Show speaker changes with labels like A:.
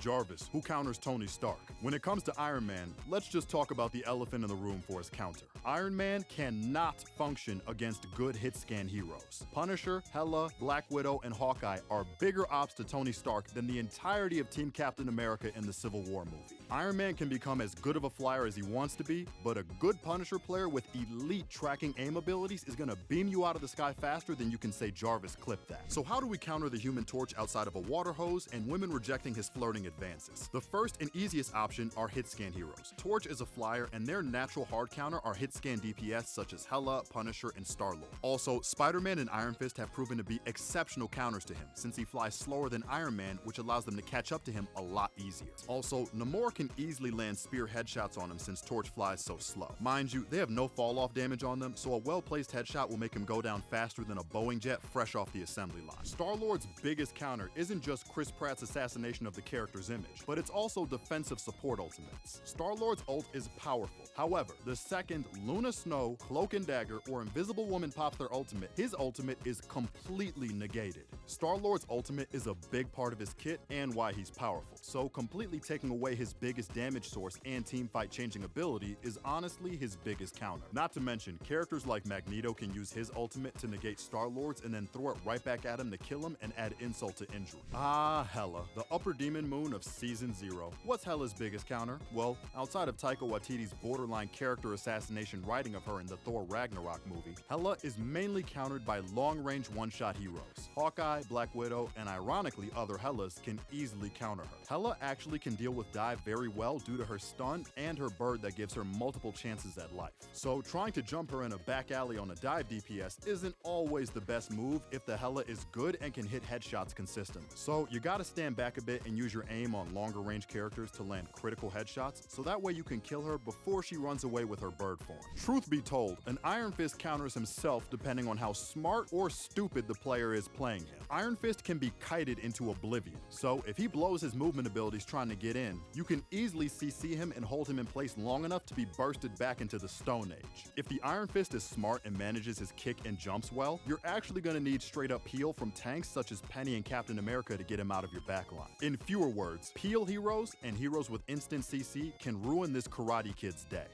A: Jarvis, who counters Tony Stark. When it comes to Iron Man, let's just talk about the elephant in the room for his counter. Iron Man cannot function against good hit-scan heroes. Punisher, Hela, Black Widow, and Hawkeye are bigger ops to Tony Stark than the entirety of Team Captain America in the Civil War movie. Iron Man can become as good of a flyer as he wants to be, but a good Punisher player with elite tracking aim abilities is gonna beam you out of the sky faster than you can say Jarvis clipped that. So how do we counter the Human Torch outside of a water hose and women rejecting his flirting advances? The first and easiest option are hit-scan heroes. Torch is a flyer, and their natural hard counter are hit-scan DPS such as Hela, Punisher, and StarLord. Also, Spider-Man and Iron Fist have proven to be exceptional counters to him, since he flies slower than Iron Man, which allows them to catch up to him a lot easier. Also, Namor can easily land spear headshots on him since Torch flies so slow. Mind you, they have no fall-off damage on them, so a well-placed headshot will make him go down faster than a Boeing jet fresh off the assembly line. StarLord's biggest counter isn't just Chris Pratt's assassination of the character's image, but it's also defensive support ultimates. StarLord's ult is powerful. However, the second Luna Snow, Cloak and Dagger, or Invisible Woman pops their ultimate, his ultimate is completely negated. StarLord's ultimate is a big part of his kit and why he's powerful, so completely taking away his biggest damage source and teamfight changing ability is honestly his biggest counter. Not to mention, characters like Magneto can use his ultimate to negate StarLord's and then throw it right back at him to kill him and add insult to injury. Ah, Hela, the upper demon moon of Season 0. What's Hela's biggest counter? Well, outside of Taika Waititi's borderline character assassination writing of her in the Thor Ragnarok movie, Hela is mainly countered by long-range one-shot heroes. Hawkeye, Black Widow, and ironically other Helas can easily counter her. Hela actually can deal with dive very well due to her stun and her bird that gives her multiple chances at life. So trying to jump her in a back alley on a dive DPS isn't always the best move if the Hela is good and can hit headshots consistently. So you gotta stand back a bit and use your aim on longer range characters to land critical headshots, so that way you can kill her before she runs away with her bird form. Truth be told, an Iron Fist counters himself depending on how smart or stupid the player is playing him. Iron Fist can be kited into oblivion, so if he blows his movement abilities trying to get in, you can easily CC him and hold him in place long enough to be bursted back into the Stone Age. If the Iron Fist is smart and manages his kick and jumps well, you're actually gonna need straight up peel from tanks such as Penny and Captain America to get him out of your backline. In fewer words, peel heroes and heroes with instant CC can ruin this Karate Kid's day.